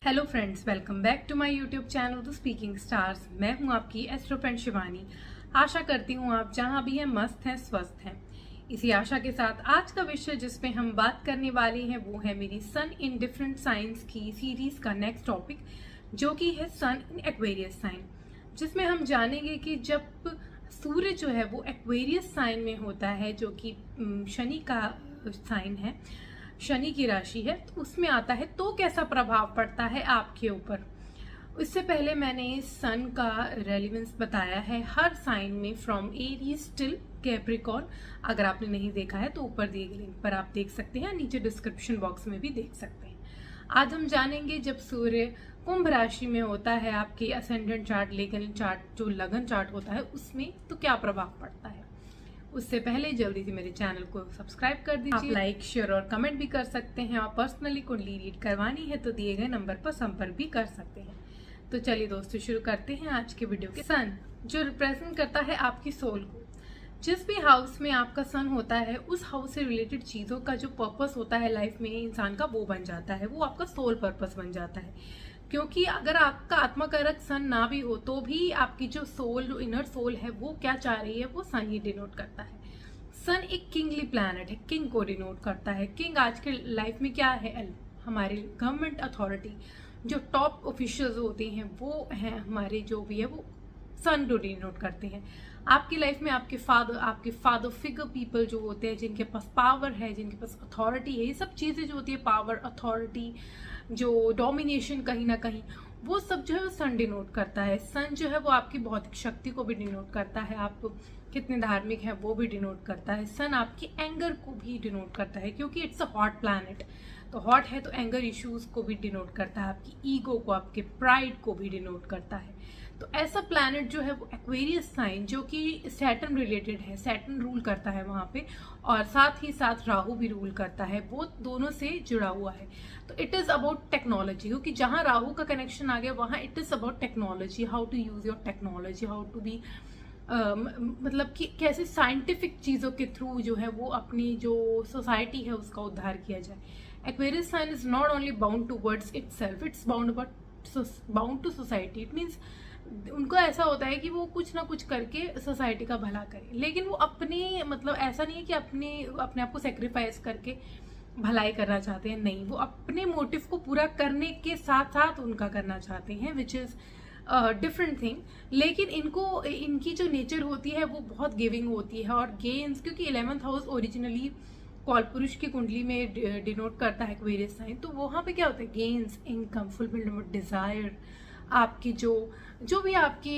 Hello friends, welcome back to my YouTube channel the speaking stars. मैं हूं आपकी astro friend Shivani. आशा करती हूं आप जहां भी हैं मस्त हैं, स्वस्थ हैं। इसी आशा के साथ आज का विषय जिस पे हम बात करने वाले हैं वो है मेरी सन इन डिफरेंट साइंस की सीरीज का नेक्स्ट टॉपिक, जो कि है सन इन एक्वेरियस साइन, जिसमें हम जानेंगे कि जब सूर्य जो है वो एक्वेरियस साइन में होता है, जो कि शनि का साइन है, शनि की राशि है, तो उसमें आता है तो कैसा प्रभाव पड़ता है आपके ऊपर। इससे पहले मैंने सन का रेलिवेंस बताया है हर साइन में, फ्रॉम एरीज टिल कैप्रिकॉर्न। अगर आपने नहीं देखा है तो ऊपर दिए गए लिंक पर आप देख सकते हैं, नीचे डिस्क्रिप्शन बॉक्स में भी देख सकते हैं। आज हम जानेंगे जब सूर्य कुंभ राशि में होता है आपके असेंडेंट चार्ट, लेकिन चार्ट जो लगन चार्ट होता है उसमें, तो क्या प्रभाव पड़ता है। उससे पहले जल्दी से मेरे चैनल को सब्सक्राइब कर दीजिए। आप लाइक, शेयर और कमेंट भी कर सकते हैं, और पर्सनली कुंडली रीड करवानी है तो दिए गए नंबर पर संपर्क भी कर सकते हैं। तो चलिए दोस्तों, शुरू करते हैं आज के वीडियो के। सन जो रिप्रेजेंट करता है आपकी सोल को। जिस भी हाउस में आपका सन होता है, उस हाउस से रिलेटेड चीज़ों का जो पर्पस होता है लाइफ में इंसान का, वो बन जाता है, वो आपका सोल पर्पस बन जाता है। क्योंकि अगर आपका आत्मकारक सन ना भी हो तो भी आपकी जो सोल, जो इनर सोल है, वो क्या चाह रही है, वो सन ही डिनोट करता है। सन एक किंगली प्लैनेट है, किंग को डिनोट करता है। किंग आज के लाइफ में क्या है, हमारी गवर्नमेंट अथॉरिटी, जो टॉप ऑफिशियल्स होते हैं वो हैं हमारे, जो भी है वो सन को डिनोट करते हैं। आपकी लाइफ में आपके फादर फिगर पीपल जो होते हैं, जिनके पास पावर है, जिनके पास अथॉरिटी है, ये सब चीज़ें जो होती है, पावर, अथॉरिटी, जो डोमिनेशन कहीं ना कहीं, वो सब जो है वो सन डिनोट करता है। सन जो है वो आपकी भौतिक शक्ति को भी डिनोट करता है, आप कितने धार्मिक हैं वो भी डिनोट करता है। सन आपकी एंगर को भी डिनोट करता है, क्योंकि इट्स अ हॉट प्लैनेट, तो हॉट है तो एंगर इश्यूज को भी डिनोट करता है, आपकी ईगो को, आपके प्राइड को भी डिनोट करता है। तो ऐसा प्लैनेट जो है वो एक्वेरियस साइन, जो कि सैटर्न रिलेटेड है, सैटर्न रूल करता है वहाँ पे, और साथ ही साथ राहु भी रूल करता है, वो दोनों से जुड़ा हुआ है। तो इट इज़ अबाउट टेक्नोलॉजी, क्योंकि जहाँ राहु का कनेक्शन आ गया वहाँ it is about technology, how to use your technology, how to be मतलब कि कैसे साइंटिफिक चीज़ों के थ्रू जो है वो अपनी जो सोसाइटी है उसका उद्धार किया जाए। Aquarius sign is not only bound towards itself, it's bound to society. It means उनको ऐसा होता है कि वो कुछ ना कुछ करके सोसाइटी का भला करे, लेकिन वो अपने, मतलब ऐसा नहीं है कि अपने आप को सेक्रीफाइस करके भलाई करना चाहते हैं, नहीं, वो अपने मोटिव को पूरा करने के साथ साथ उनका करना चाहते हैं, विच इज़ डिफरेंट थिंग। लेकिन इनकी जो नेचर होती है वो बहुत गिविंग होती है, और गेन्स, क्योंकि 11th हाउस ओरिजिनली कॉलपुरुष की कुंडली में डिनोट करता है एक्वेरियस साइन, तो वहाँ पे क्या होता है, गेन्स, इनकम, फुलफिलमेंट, डिजायर, आपकी जो भी आपकी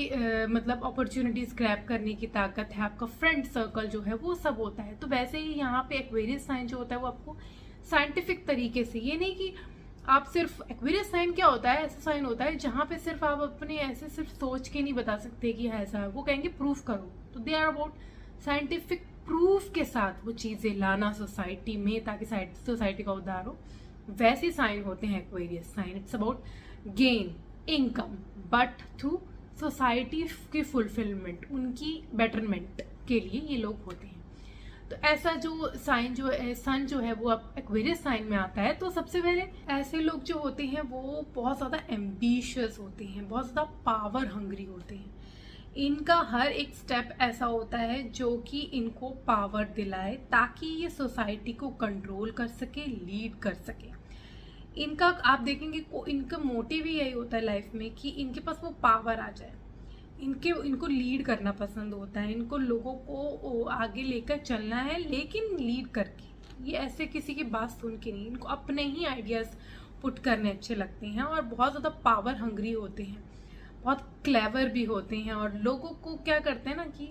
मतलब अपॉर्चुनिटीज ग्रैब करने की ताकत है, आपका फ्रेंड सर्कल जो है वो सब होता है। तो वैसे ही यहाँ पे एक्वेरियस साइन जो होता है वो आपको साइंटिफिक तरीके से, ये नहीं कि आप सिर्फ, एक्वेरियस साइन क्या होता है, ऐसा साइन होता है जहाँ पे सिर्फ आप अपने ऐसे सिर्फ सोच के नहीं बता सकते कि ऐसा है, वो कहेंगे प्रूफ करो। तो they are about scientific proof के साथ वो चीजें लाना सोसाइटी में, ताकि सोसाइटी का उद्धार हो। वैसे साइन होते हैं Aquarius sign. It's about gain, income, but through society की फुलफिलमेंट, उनकी बेटरमेंट के लिए ये लोग होते हैं। तो ऐसा जो साइन जो है, सन जो है वो अब एक्वेरियस साइन में आता है। तो सबसे पहले ऐसे लोग जो होते हैं वो बहुत ज़्यादा एम्बिशियस होते हैं, बहुत ज़्यादा पावर हंग्री होते हैं। इनका हर एक स्टेप ऐसा होता है जो कि इनको पावर दिलाए, ताकि ये सोसाइटी को कंट्रोल कर सके, लीड कर सके। इनका आप देखेंगे इनका मोटिव ही यही होता है लाइफ में, कि इनके पास वो पावर आ जाए। इनको लीड करना पसंद होता है, इनको लोगों को आगे लेकर चलना है, लेकिन लीड करके, ये ऐसे किसी की बात सुन के नहीं, इनको अपने ही आइडियाज पुट करने अच्छे लगते हैं, और बहुत ज़्यादा पावर हंग्री होते हैं, बहुत क्लेवर भी होते हैं। और लोगों को क्या करते हैं ना, कि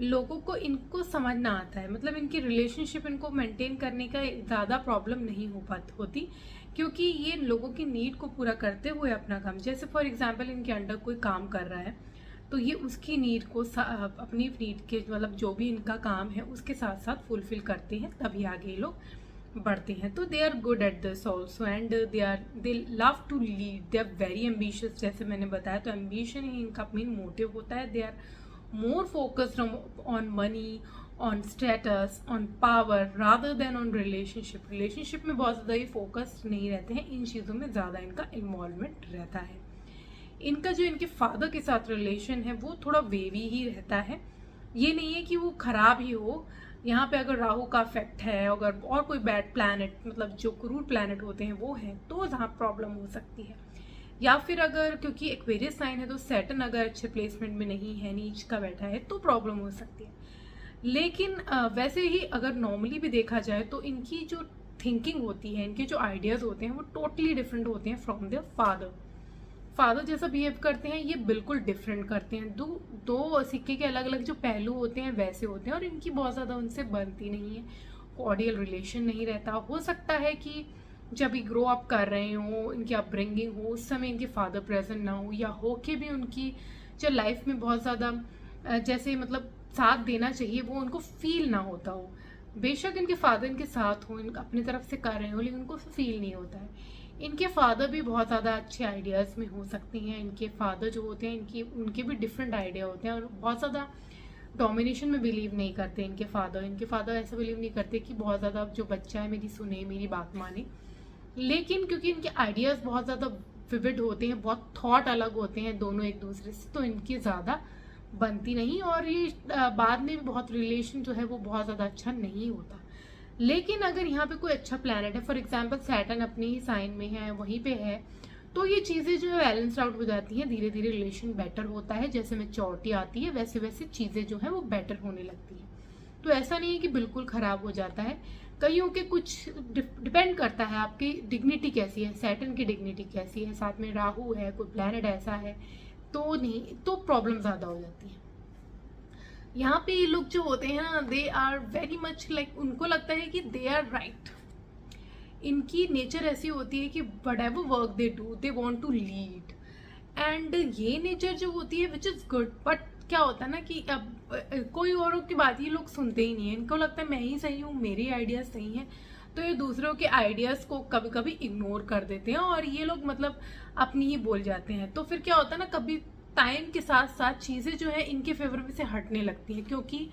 लोगों को इनको समझना आता है, मतलब इनकी रिलेशनशिप इनको मेंटेन करने का ज़्यादा प्रॉब्लम नहीं होती, क्योंकि ये लोगों की नीड को पूरा करते हुए अपना काम, जैसे फॉर एग्जांपल इनके अंडर कोई काम कर रहा है तो ये उसकी नीड को अपनी नीड के, मतलब जो भी इनका काम है उसके साथ साथ फुलफिल करते हैं, तभी आगे ये लोग बढ़ते हैं। तो they are good at this also, and they love to lead, they are very ambitious, जैसे मैंने बताया। तो एम्बिशन ही इनका मेन मोटिव होता है। They are more focused on money, on status, on power, rather than on relationship. Relationship में बहुत ज़्यादा ये फोकस्ड नहीं रहते हैं, इन चीज़ों में ज़्यादा इनका इन्वॉल्वमेंट रहता है। इनका जो इनके फादर के साथ रिलेशन है वो थोड़ा वेवी ही रहता है, ये नहीं है कि वो खराब ही हो। यहाँ पे अगर राहु का इफेक्ट है, अगर और कोई बैड प्लैनेट, मतलब जो क्रूर प्लैनेट होते हैं वो हैं, तो जहाँ प्रॉब्लम हो सकती है। या फिर अगर क्योंकि एक्वेरियस साइन है तो सैटर्न अगर अच्छे प्लेसमेंट में नहीं है, नीच का बैठा है, तो प्रॉब्लम हो सकती है। लेकिन वैसे ही अगर नॉर्मली भी देखा जाए तो इनकी जो थिंकिंग होती है, इनके जो आइडियाज होते हैं वो टोटली डिफरेंट होते हैं फ्रॉम देयर फादर। फादर जैसा बिहेव करते हैं ये बिल्कुल डिफरेंट करते हैं। दो सिक्के के अलग अलग जो पहलू होते हैं वैसे होते हैं, और इनकी बहुत ज़्यादा उनसे बनती नहीं है, कॉर्डियल रिलेशन नहीं रहता। हो सकता है कि जब ये ग्रो अप कर रहे हो, इनकी अपब्रिंगिंग हो, उस समय इनके फादर प्रेजेंट ना हो, या हो के भी उनकी जो लाइफ में बहुत ज़्यादा जैसे मतलब साथ देना चाहिए वो उनको फील ना होता हो। बेशक इनके फादर इनके साथ हो, इनका अपनी तरफ से कर रहे हो, लेकिन उनको फील नहीं होता है। इनके फादर भी बहुत ज़्यादा अच्छे आइडियाज़ में हो सकते हैं। इनके फादर जो होते हैं उनके भी डिफरेंट आइडिया होते हैं, और बहुत ज़्यादा डोमिनेशन में बिलीव नहीं करते इनके फादर ऐसा बिलीव नहीं करते कि बहुत ज़्यादा जो बच्चा है मेरी सुने, मेरी बात माने। लेकिन क्योंकि इनके आइडियाज़ बहुत ज़्यादा विविड होते हैं, बहुत थॉट अलग होते हैं दोनों एक दूसरे से, तो इनकी ज़्यादा बनती नहीं, और ये बाद में भी बहुत रिलेशन जो है वो बहुत ज़्यादा अच्छा नहीं होता। लेकिन अगर यहाँ पे कोई अच्छा प्लैनेट है, फॉर एग्जाम्पल सैटर्न अपने ही साइन में है, वहीं पे है, तो ये चीज़ें जो है बैलेंस आउट हो जाती हैं, धीरे धीरे रिलेशन बेटर होता है। जैसे मैच्योरिटी आती है वैसे वैसे चीज़ें जो है वो बेटर होने लगती हैं। तो ऐसा नहीं है कि बिल्कुल ख़राब हो जाता है। कईयों के कुछ डिपेंड करता है आपकी डिग्निटी कैसी है, सैटर्न की डिग्निटी कैसी है, साथ में राहु है, कोई प्लैनेट ऐसा है तो नहीं, तो प्रॉब्लम ज़्यादा हो जाती है। यहाँ पे ये लोग जो होते हैं ना, they are very much like, उनको लगता है कि दे आर राइट। इनकी नेचर ऐसी होती है कि whatever work they do they want to lead, and ये नेचर जो होती है विच इज़ गुड। बट क्या होता है ना कि अब कोई औरों की बात ये लोग सुनते ही नहीं है, इनको लगता है मैं ही सही हूँ, मेरे आइडियाज सही हैं, तो ये दूसरों के आइडियाज़ को कभी कभी इग्नोर कर देते हैं, और ये लोग मतलब अपनी ही बोल जाते हैं। तो फिर क्या होता है ना, कभी टाइम के साथ साथ चीज़ें जो है इनके फेवर में से हटने लगती हैं, क्योंकि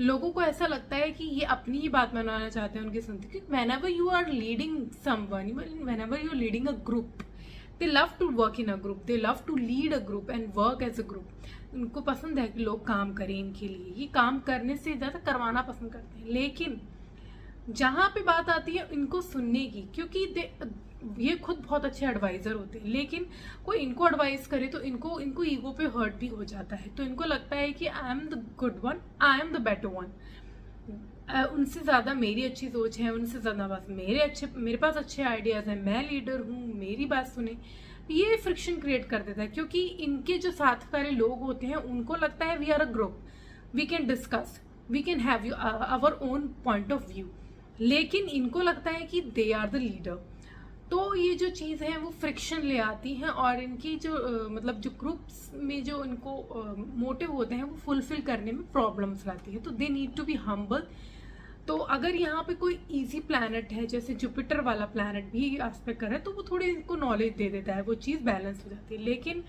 लोगों को ऐसा लगता है कि ये अपनी ही बात मनाना चाहते हैं उनकी सुनते, क्योंकि whenever you are leading someone, whenever you are leading a group, they love to work in a group, they love to lead a group and work as a group। उनको पसंद है कि लोग काम करें इनके लिए, ये काम करने से ज़्यादा करवाना पसंद करते हैं। लेकिन जहाँ पे बात आती है इनको सुनने की, क्योंकि ये खुद बहुत अच्छे एडवाइज़र होते हैं, लेकिन कोई इनको एडवाइस करे तो इनको ईगो पे हर्ट भी हो जाता है। तो इनको लगता है कि I am the good one, I am the better one, उनसे ज़्यादा मेरी अच्छी सोच है, उनसे ज़्यादा बस मेरे पास अच्छे आइडियाज़ हैं, मैं लीडर हूँ, मेरी बात सुने। ये फ्रिक्शन क्रिएट कर देता है, क्योंकि इनके जो साथ वाले लोग होते हैं उनको लगता है we are a group, we can discuss, we can have our own point of view. लेकिन इनको लगता है कि दे आर द लीडर। तो ये जो चीज़ है वो फ्रिक्शन ले आती हैं, और इनकी जो मतलब जो ग्रुप्स में जो इनको मोटिव होते हैं वो फुलफिल करने में प्रॉब्लम्स लाती है। तो they need to be humble. तो अगर यहाँ पे कोई इजी प्लैनेट है, जैसे जुपिटर वाला प्लैनेट भी एस्पेक्ट कर रहा है, तो वो थोड़ी इनको नॉलेज दे देता है, वो चीज़ बैलेंस हो जाती है। लेकिन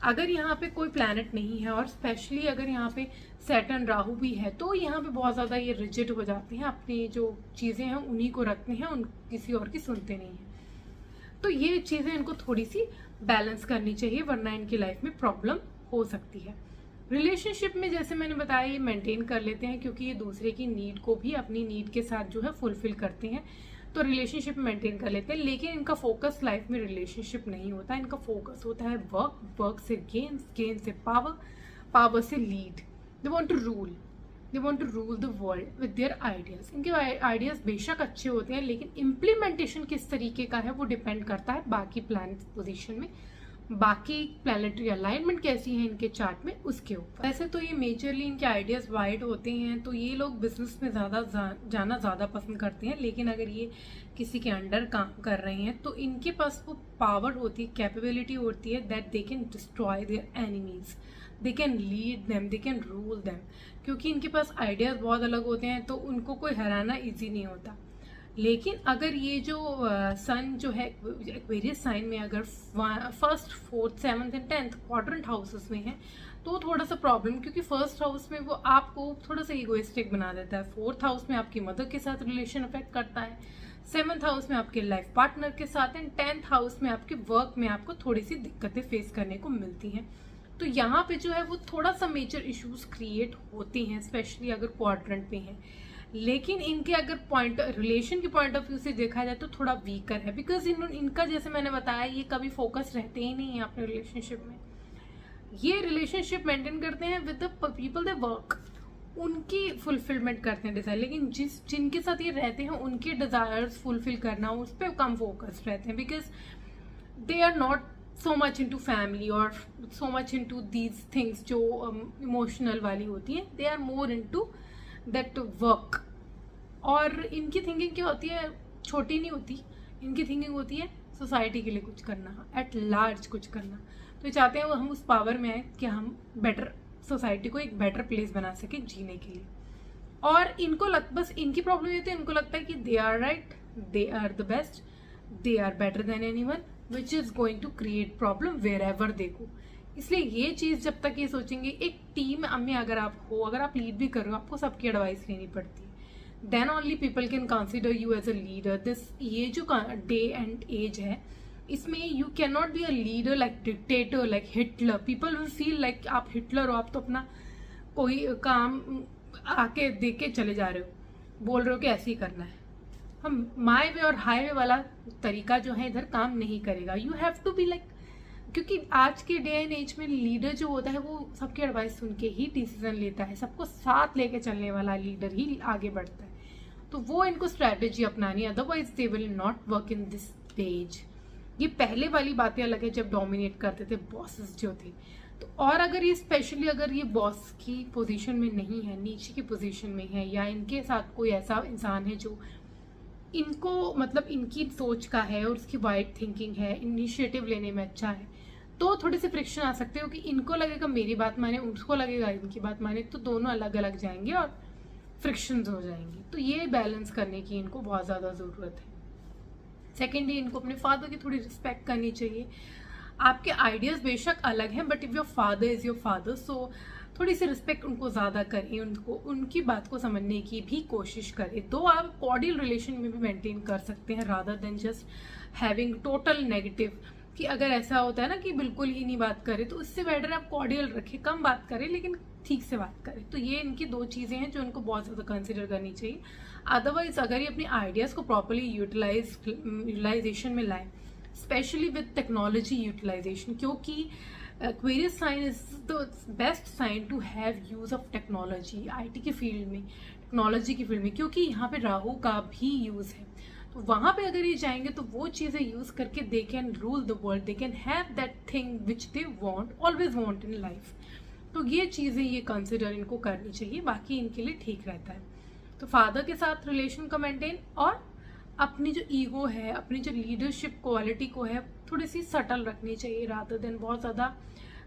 अगर यहाँ पे कोई प्लैनेट नहीं है, और स्पेशली अगर यहाँ पे सैटर्न राहु भी है, तो यहाँ पे बहुत ज़्यादा ये रिजिड हो जाते हैं, अपनी जो चीज़ें हैं उन्हीं को रखते हैं, उन किसी और की सुनते नहीं हैं। तो ये चीज़ें इनको थोड़ी सी बैलेंस करनी चाहिए, वरना इनकी लाइफ में प्रॉब्लम हो सकती है। रिलेशनशिप में जैसे मैंने बताया ये मेंटेन कर लेते हैं, क्योंकि ये दूसरे की नीड को भी अपनी नीड के साथ जो है फुलफिल करते हैं, तो रिलेशनशिप मेंटेन कर लेते हैं। लेकिन इनका फोकस लाइफ में रिलेशनशिप नहीं होता, इनका फोकस होता है वर्क, वर्क से गेन, गेन से पावर, पावर से lead. They want to rule the world with their ideas. इनके आइडियाज़ बेशक अच्छे होते हैं, लेकिन इम्प्लीमेंटेशन किस तरीके का है वो डिपेंड करता है बाकी प्लैनेट पोजीशन में, बाकी प्लैनेटरी अलाइनमेंट कैसी है इनके चार्ट में, उसके ऊपर। वैसे तो ये मेजरली इनके आइडियाज़ वाइड होते हैं, तो ये लोग बिजनेस में जाना ज़्यादा पसंद करते हैं। लेकिन अगर ये किसी के अंडर काम कर रहे हैं तो इनके पास वो पावर होती है, कैपेबिलिटी होती है that they can destroy there enemies, they can lead them, they can rule them. क्योंकि इनके पास आइडियाज़ बहुत अलग होते हैं, तो उनको कोई हराना ईजी नहीं होता। लेकिन अगर ये जो सन जो है एक्वेरियस साइन में अगर first, fourth, seventh and 10th quadrant houses में है तो थोड़ा सा प्रॉब्लम, क्योंकि फर्स्ट हाउस में वो आपको थोड़ा सा इगोइस्टिक बना देता है, फोर्थ हाउस में आपकी मदर के साथ रिलेशन अफेक्ट करता है, सेवंथ हाउस में आपके लाइफ पार्टनर के साथ एंड 10th हाउस में आपके वर्क में आपको थोड़ी सी दिक्कतें फेस करने को मिलती हैं। तो यहाँ पे जो है वो थोड़ा सा मेजर इश्यूज क्रिएट होती हैं, स्पेशली अगर क्वाड्रेंट में है। लेकिन इनके अगर पॉइंट रिलेशन के पॉइंट ऑफ व्यू से देखा जाए तो थोड़ा वीकर है, बिकॉज इनका जैसे मैंने बताया ये कभी फोकस रहते ही नहीं है अपने रिलेशनशिप में। ये रिलेशनशिप मेंटेन करते हैं with the people they work, उनकी फुलफिलमेंट करते हैं डिजायर, लेकिन जिनके साथ ये रहते हैं उनके डिजायर्स फुलफिल करना उस पर कम फोकस रहते हैं, because they are not so much into family और so much into these things जो इमोशनल वाली होती हैं, they are more into that work. और इनकी थिंकिंग क्या होती है, छोटी नहीं होती, इनकी थिंकिंग होती है सोसाइटी के लिए कुछ करना, एट लार्ज कुछ करना। तो ये चाहते हैं वो हम उस पावर में आए कि हम बेटर सोसाइटी को एक बेटर प्लेस बना सके जीने के लिए। और इनको बस इनकी प्रॉब्लम ये थी, इनको लगता है कि they are right, they are the best, they are better than anyone, which is going to create problem wherever they go. इसलिए ये चीज जब तक ये सोचेंगे, एक टीम में अगर आप हो, अगर आप लीड भी कर रहे हो, आपको सबकी एडवाइस लेनी पड़ती है, then only people can consider you as a leader. This ये जो डे एंड एज है इसमें you can not be a leader like dictator, like Hitler. People will feel like आप हिटलर हो, आप तो अपना कोई काम आके देख के चले जा रहे हो, बोल रहे हो कि ऐसे ही करना है। हम माई वे और हाई वे वाला तरीका जो है इधर काम नहीं करेगा। You have to be like, क्योंकि आज के डे एंड एज में लीडर जो होता है वो सबकी एडवाइस सुन के ही डिसीजन लेता है, सबको साथ लेके चलने वाला लीडर ही आगे बढ़ता है। तो वो इनको स्ट्रैटेजी अपनानी है, otherwise they will not work in this stage. ये पहले वाली बातें अलग है जब डोमिनेट करते थे बॉसेस जो थे। तो और अगर ये स्पेशली अगर ये बॉस की पोजीशन में नहीं है, नीचे की पोजीशन में है, या इनके साथ कोई ऐसा इंसान है जो इनको मतलब इनकी सोच का है और उसकी वाइड थिंकिंग है, इनिशिएटिव लेने में अच्छा है, तो थोड़े से फ्रिक्शन आ सकते हो कि इनको लगेगा मेरी बात माने, उसको लगेगा इनकी बात माने, तो दोनों अलग अलग जाएंगे और फ्रिक्शन हो जाएंगे। तो ये बैलेंस करने की इनको बहुत ज़्यादा ज़रूरत है। सेकेंडली, इनको अपने फादर की थोड़ी रिस्पेक्ट करनी चाहिए। आपके आइडियाज़ बेशक अलग हैं, but if your father is your father, so थोड़ी सी रिस्पेक्ट उनको ज़्यादा करें, उनको उनकी बात को समझने की भी कोशिश करें। तो आप कॉर्डियल रिलेशन में भी मेंटेन कर सकते हैं, rather than just having total negative. कि अगर ऐसा होता है ना कि बिल्कुल ही नहीं बात करें, तो उससे बेटर आप कॉर्डियल रखें, कम बात करें लेकिन ठीक से बात करें। तो ये इनकी दो चीज़ें हैं जो इनको बहुत ज़्यादा कंसिडर करनी चाहिए। अदरवाइज अगर ये अपने आइडियाज़ को प्रॉपरली यूटिलाइजेशन में लाएं, स्पेशली विद टेक्नोलॉजी यूटिलाइजेशन, क्योंकि Aquarius sign is the best sign to have use of technology, IT के फील्ड में, टेक्नोलॉजी की फील्ड में, क्योंकि यहाँ पे राहु का भी यूज़ है। तो वहाँ पे अगर ये जाएंगे तो वो चीज़ें यूज़ करके they can rule the world, they can have that thing which they want, always want in life. तो ये चीज़ें ये कंसिडर इनको करनी चाहिए, बाकी इनके लिए ठीक रहता है। तो फादर के साथ रिलेशन का मेंटेन, और अपनी जो ईगो है, अपनी जो लीडरशिप क्वालिटी को है, थोड़ी सी सटल रखनी चाहिए, रादर देन बहुत ज़्यादा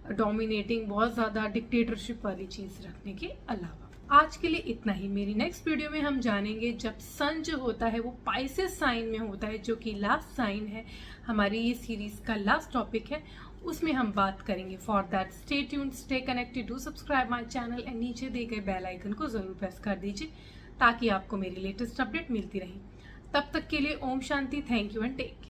डोमिनेटिंग, बहुत ज़्यादा डिक्टेटरशिप वाली चीज़ रखने के अलावा। आज के लिए इतना ही। मेरी नेक्स्ट वीडियो में हम जानेंगे जब सन जो होता है वो पाइसेस साइन में होता है, जो कि लास्ट साइन है, हमारी ये सीरीज़ का लास्ट टॉपिक है, उसमें हम बात करेंगे। For that stay tuned, stay connected, do subscribe my channel and नीचे दिए गए बेल आइकन को ज़रूर प्रेस कर दीजिए ताकि आपको मेरी लेटेस्ट अपडेट मिलती रहे। तब तक के लिए Om Shanti, thank you and take care.